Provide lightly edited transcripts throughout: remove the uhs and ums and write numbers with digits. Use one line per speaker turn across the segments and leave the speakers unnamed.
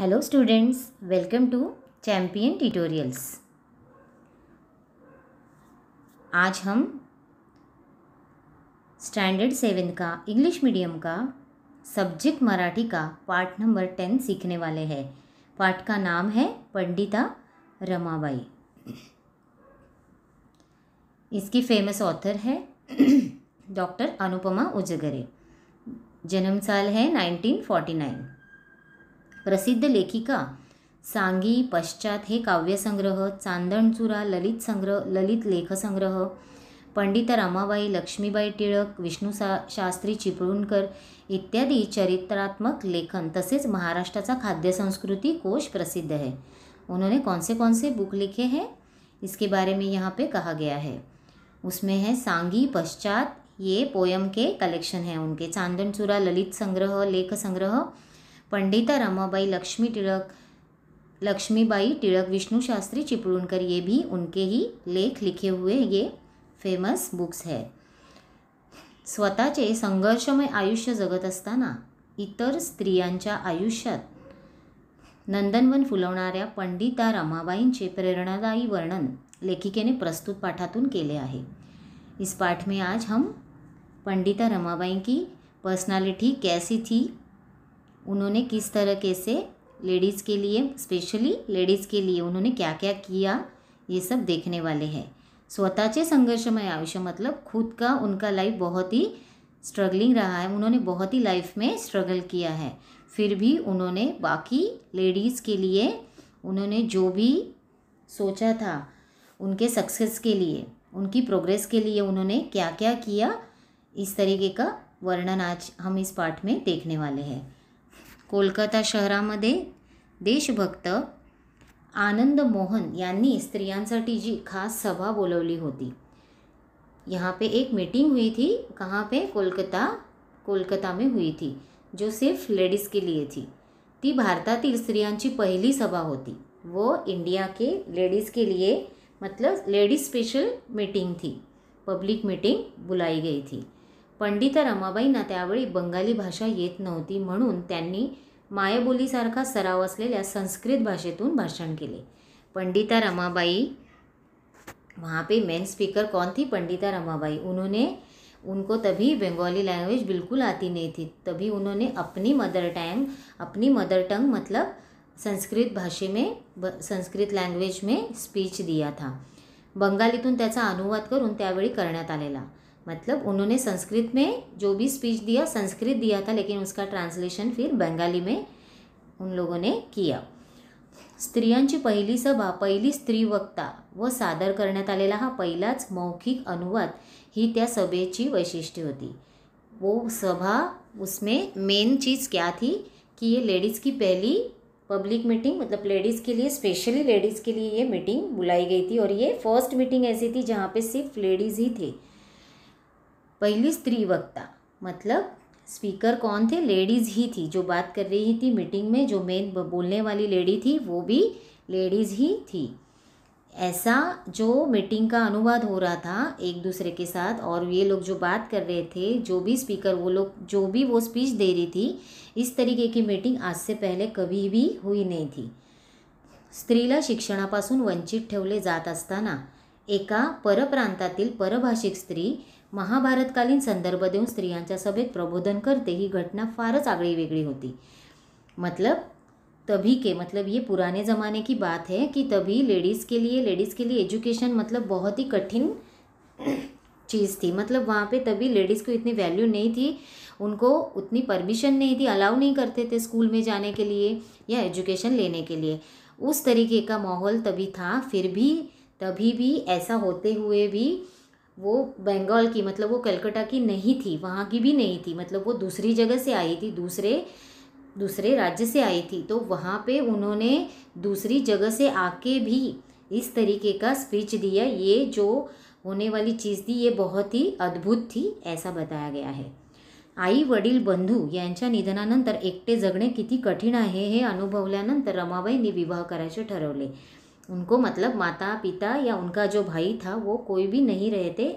Hello students, welcome to Champion Tutorials. आज हम standard 7 का इंग्लिश मीडियम का सब्जेक्ट मराठी का पार्ट नंबर 10 सीखने वाले हैं। पार्ट का नाम है पंडिता रमाबाई। इसकी फेमस ऑथर है डॉक्टर अनुपमा उजगरे। जन्म साल है 1949। प्रसिद्ध लेखिका सांगी पश्चात हे काव्यसंग्रह, चांदणचुरा ललित संग्रह, ललित लेखसंग्रह, पंडिता रमाबाई, लक्ष्मीबाई टिळक, विष्णू शास्त्री चिपळूणकर इत्यादि चरित्रात्मक लेखन तसेच महाराष्ट्राचा खाद्य संस्कृति कोश प्रसिद्ध है। उन्होंने कौन से बुक लिखे हैं इसके बारे में यहाँ पे कहा गया है। उसमें है सांगी पश्चात, ये पोयम के कलेक्शन है उनके। चांदणचुरा ललित संग्रह लेख संग्रह, पंडिता रमाबाई, लक्ष्मीबाई टिळक, विष्णु शास्त्री चिपळूणकर, ये भी उनके ही लेख लिखे हुए ये फेमस बुक्स है। स्वतःचे संघर्षमय आयुष्य जगत असताना इतर स्त्रियांच्या आयुष्यात नंदनवन फुलवणाऱ्या पंडिता रमाबाईंचे प्रेरणादायी वर्णन लेखिकेने प्रस्तुत पाठातून केले आहे। इस पाठ में आज हम पंडिता रमाबाई की पर्सनालिटी कैसी थी, उन्होंने किस तरीके से लेडीज़ के लिए, स्पेशली लेडीज़ के लिए उन्होंने क्या क्या किया, ये सब देखने वाले हैं। स्वतःचे संघर्षमय आयुष्य मतलब खुद का उनका लाइफ बहुत ही स्ट्रगलिंग रहा है। उन्होंने बहुत ही लाइफ में स्ट्रगल किया है, फिर भी उन्होंने बाकी लेडीज़ के लिए उन्होंने जो भी सोचा था उनके सक्सेस के लिए, उनकी प्रोग्रेस के लिए उन्होंने क्या क्या किया, इस तरीके का वर्णन आज हम इस पाठ में देखने वाले हैं। कोलकाता शहरामध्ये देशभक्त आनंद मोहन यांनी स्त्रियांसाठी जी खास सभा बोलवली होती। यहाँ पे एक मीटिंग हुई थी, कहाँ पे? कोलकाता में हुई थी, जो सिर्फ लेडीज़ के लिए थी। ती भारतातील स्त्रियांची पहिली सभा होती। वो इंडिया के लेडीज़ के लिए मतलब लेडीज़ स्पेशल मीटिंग थी, पब्लिक मीटिंग बुलाई गई थी। पंडिता रमाबाईंना त्यावेळी बंगाली भाषा येत नव्हती, म्हणून त्यांनी मायबोलीसारखा सराव असलेल्या संस्कृत भाषेतून भाषण केले। पंडिता रमाबाई, वहाँ पे मेन स्पीकर कौन थी? पंडिता रमाबाई। उनको तभी बंगाली लैंग्वेज बिल्कुल आती नहीं थी, तभी उन्होंने अपनी मदर टंग मतलब संस्कृत भाषे में, संस्कृत लैंग्वेज में स्पीच दिया था। बंगालीतून त्याचा अनुवाद करून त्यावेळी करण्यात आलेला, मतलब उन्होंने संस्कृत में जो भी स्पीच दिया संस्कृत दिया था, लेकिन उसका ट्रांसलेशन फिर बंगाली में उन लोगों ने किया। स्त्रियांची पहिली सभा, पहिली स्त्री वक्ता व सादर करण्यात आलेला हा पहिलाच मौखिक अनुवाद ही त्या सभेची वैशिष्ट्य होती। वो सभा, उसमें मेन चीज़ क्या थी कि ये लेडीज़ की पहली पब्लिक मीटिंग, मतलब लेडीज़ के लिए, स्पेशली लेडीज़ के लिए ये मीटिंग बुलाई गई थी, और ये फर्स्ट मीटिंग ऐसी थी जहाँ पे सिर्फ लेडीज़ ही थे। पहली स्त्री वक्ता मतलब स्पीकर कौन थे? लेडीज़ ही थी जो बात कर रही थी मीटिंग में। जो मेन बोलने वाली लेडी थी वो भी लेडीज़ ही थी। ऐसा जो मीटिंग का अनुवाद हो रहा था एक दूसरे के साथ, और ये लोग जो बात कर रहे थे, जो भी स्पीकर, वो लोग जो भी वो स्पीच दे रही थी, इस तरीके की मीटिंग आज से पहले कभी भी हुई नहीं थी। स्त्रीला शिक्षणापासून वंचित ठेवले जात असताना एका परप्रांतातील परभाषिक स्त्री महाभारतकालीन संदर्भ देऊन स्त्रियांच्या सभेत प्रबोधन करते, ही घटना फारच आगळी वेगळी होती। मतलब तभी के, मतलब ये पुराने ज़माने की बात है कि तभी लेडीज़ के लिए एजुकेशन मतलब बहुत ही कठिन चीज़ थी। मतलब वहाँ पे तभी लेडीज़ को इतनी वैल्यू नहीं थी, उनको उतनी परमिशन नहीं थी, अलाउ नहीं करते थे स्कूल में जाने के लिए या एजुकेशन लेने के लिए। उस तरीके का माहौल तभी था। फिर भी तभी भी ऐसा होते हुए भी वो बंगाल की, मतलब वो कलकत्ता की नहीं थी, वहाँ की भी नहीं थी, मतलब वो दूसरी जगह से आई थी, दूसरे राज्य से आई थी। तो वहाँ पे उन्होंने दूसरी जगह से आके भी इस तरीके का स्पीच दिया। ये जो होने वाली चीज़ थी ये बहुत ही अद्भुत थी, ऐसा बताया गया है। आई वडील बंधू यांच्या निधनानंतर एकटे जगणे किती कठीण आहे हे अनुभवल्यानंतर रमाबाईंनी विवाह करायचे ठरवले। उनको मतलब माता पिता या उनका जो भाई था वो कोई भी नहीं रहे थे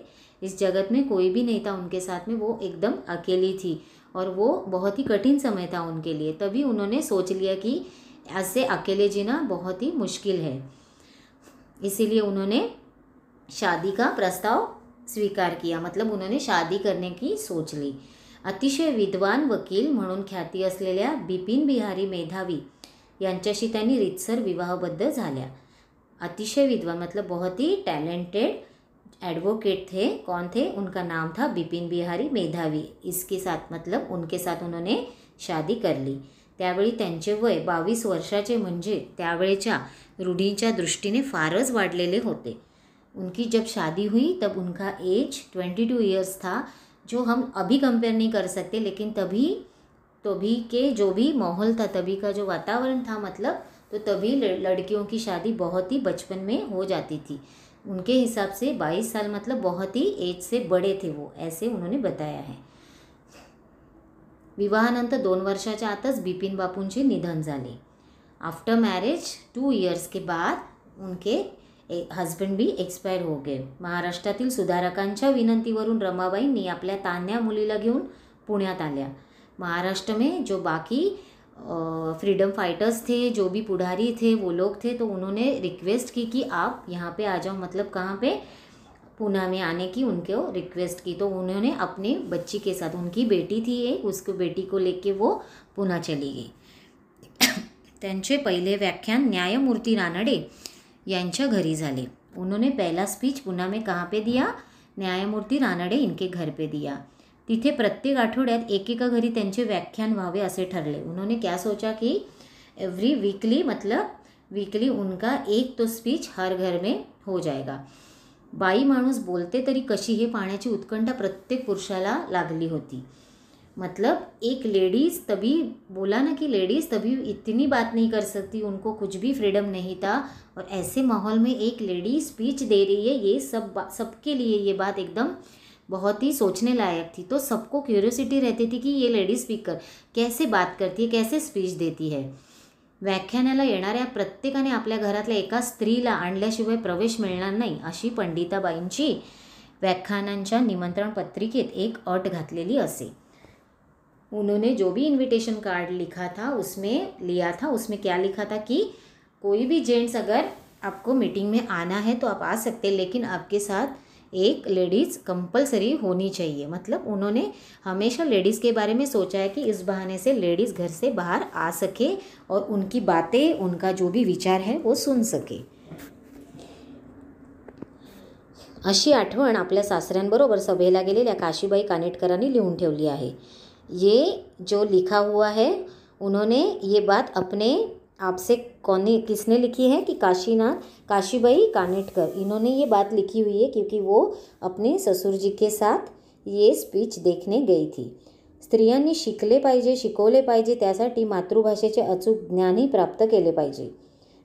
इस जगत में, कोई भी नहीं था उनके साथ में, वो एकदम अकेली थी और वो बहुत ही कठिन समय था उनके लिए। तभी उन्होंने सोच लिया कि ऐसे अकेले जीना बहुत ही मुश्किल है, इसीलिए उन्होंने शादी का प्रस्ताव स्वीकार किया, मतलब उन्होंने शादी करने की सोच ली। अतिशय विद्वान वकील म्हणून ख्याती असलेल्या बिपिन बिहारी मेधावी यांच्याशी त्यांनी रीतसर विवाहबद्ध झाल्या। अतिशय विद्वान मतलब बहुत ही टैलेंटेड एडवोकेट थे। कौन थे? उनका नाम था बिपिन बिहारी मेधावी। इसके साथ मतलब उनके साथ उन्होंने शादी कर ली। त्यावेळी त्यांचे वय 22 वर्षाचे म्हणजे त्यावेळेच्या रूढींच्या दृष्टीने फारच वाढलेले होते। उनकी जब शादी हुई तब उनका एज 22 ईयर्स था, जो हम अभी कंपेयर नहीं कर सकते, लेकिन तभी के जो भी माहौल था, तभी का जो वातावरण था, मतलब तो तभी लड़कियों की शादी बहुत ही बचपन में हो जाती थी। उनके हिसाब से 22 साल मतलब बहुत ही एज से बड़े थे वो, ऐसे उन्होंने बताया है। विवाहानंतर 2 वर्षाच्या आतच बिपिन बापूंचे निधन झाले। आफ्टर मैरिज 2 इयर्स के बाद उनके हस्बंड भी एक्सपायर हो गए। महाराष्ट्रातील सुधारकांच्या विनंतीवरून रमाबाईंनी आपल्या तान्ह्या मुलीला घेऊन पुण्यात आल्या। महाराष्ट्र में जो बाकी फ्रीडम फाइटर्स थे, जो भी पुढ़ारी थे, वो लोग थे, तो उन्होंने रिक्वेस्ट की कि आप यहाँ पे आ जाओ, मतलब कहाँ पे, पूना में आने की उनको रिक्वेस्ट की। तो उन्होंने अपनी बच्ची के साथ, उनकी बेटी थी एक, उसको बेटी को लेके वो पुना चली गई। त्यांचे पहिले व्याख्यान न्यायमूर्ती रानडे यांच्या घरी झाले। उन्होंने पहला स्पीच पुना में कहाँ पे दिया? न्यायमूर्ती रानडे इनके घर पे दिया। तिथे प्रत्येक आठवड्यात एकेका घरी त्यांचे व्याख्यान व्हावे असे ठरले। उन्होंने क्या सोचा कि एवरी वीकली मतलब वीकली उनका एक तो स्पीच हर घर में हो जाएगा। बाई माणूस बोलते तरी कशी हे पाहण्याची उत्कंठा प्रत्येक पुरुषाला लागली होती। मतलब एक लेडीज़ तभी बोला ना कि लेडीज़ तभी इतनी बात नहीं कर सकती, उनको कुछ भी फ्रीडम नहीं था, और ऐसे माहौल में एक लेडी स्पीच दे रही है, ये सबके लिए ये बात एकदम बहुत ही सोचने लायक थी। तो सबको क्यूरियोसिटी रहती थी कि ये लेडी स्पीकर कैसे बात करती है, कैसे स्पीच देती है। व्याख्यानाला येणाऱ्या प्रत्येकाने आपल्या घरातल्या एका स्त्रीला आणल्याशिवाय प्रवेश मिळणार नाही, अशी पंडिताबाईंची व्याख्यानांच्या निमंत्रण पत्रिकेत एक अट घातलेली असे। उन्होंने जो भी इनविटेशन कार्ड लिखा था उसमें क्या लिखा था कि कोई भी जेंट्स अगर आपको मीटिंग में आना है तो आप आ सकते हैं, लेकिन आपके साथ एक लेडीज़ कंपलसरी होनी चाहिए। मतलब उन्होंने हमेशा लेडीज़ के बारे में सोचा है कि इस बहाने से लेडीज़ घर से बाहर आ सके और उनकी बातें, उनका जो भी विचार है वो सुन सके। अशी आठवण आपल्या सासऱ्यांबरोबर सभेला गेलेल्या काशीबाई कानेटकरांनी लिहून ठेवली आहे। ये जो लिखा हुआ है, उन्होंने ये बात अपने आपसे किसने लिखी है कि काशीबाई कानेटकर, इन्होंने ये बात लिखी हुई है क्योंकि वो अपने ससुर जी के साथ ये स्पीच देखने गई थी। स्त्रियांनी शिकले पाहिजे, शिकवले पाहिजे, त्यासाठी मातृभाषेचे अचूक ज्ञानही प्राप्त केले पाहिजे।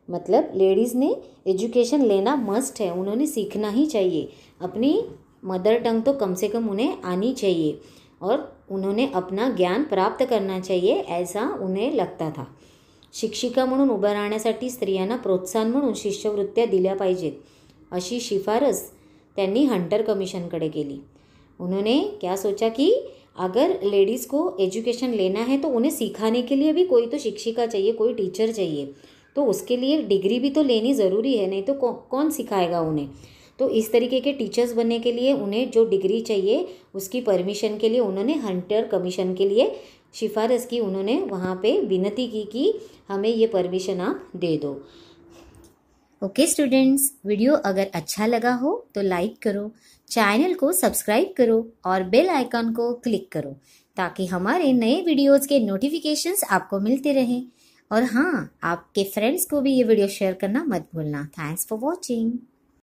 मतलब लेडीज़ ने एजुकेशन लेना मस्ट है, उन्होंने सीखना ही चाहिए। अपनी मदर टंग तो कम से कम उन्हें आनी चाहिए और उन्होंने अपना ज्ञान प्राप्त करना चाहिए, ऐसा उन्हें लगता था। शिक्षिका म्हणून उभं राहण्यासाठी स्त्रियांना प्रोत्साहन म्हणून शिष्यवृत्त्या दिल्या पाहिजेत, अशी शिफारस त्यांनी हंटर कमीशनकडे केली। उन्होंने क्या सोचा कि अगर लेडीज़ को एजुकेशन लेना है तो उन्हें सिखाने के लिए भी कोई तो शिक्षिका चाहिए, कोई टीचर चाहिए, तो उसके लिए डिग्री भी तो लेनी ज़रूरी है, नहीं तो कौन सिखाएगा उन्हें। तो इस तरीके के टीचर्स बनने के लिए उन्हें जो डिग्री चाहिए उसकी परमिशन के लिए उन्होंने हंटर कमीशन के लिए सिफारिश की। उन्होंने वहाँ पे विनती की कि हमें ये परमिशन आप दे दो। ओके स्टूडेंट्स, वीडियो अगर अच्छा लगा हो तो लाइक करो, चैनल को सब्सक्राइब करो और बेल आइकन को क्लिक करो ताकि हमारे नए वीडियोज़ के नोटिफिकेशंस आपको मिलते रहें। और हाँ, आपके फ्रेंड्स को भी ये वीडियो शेयर करना मत भूलना। Thanks for watching.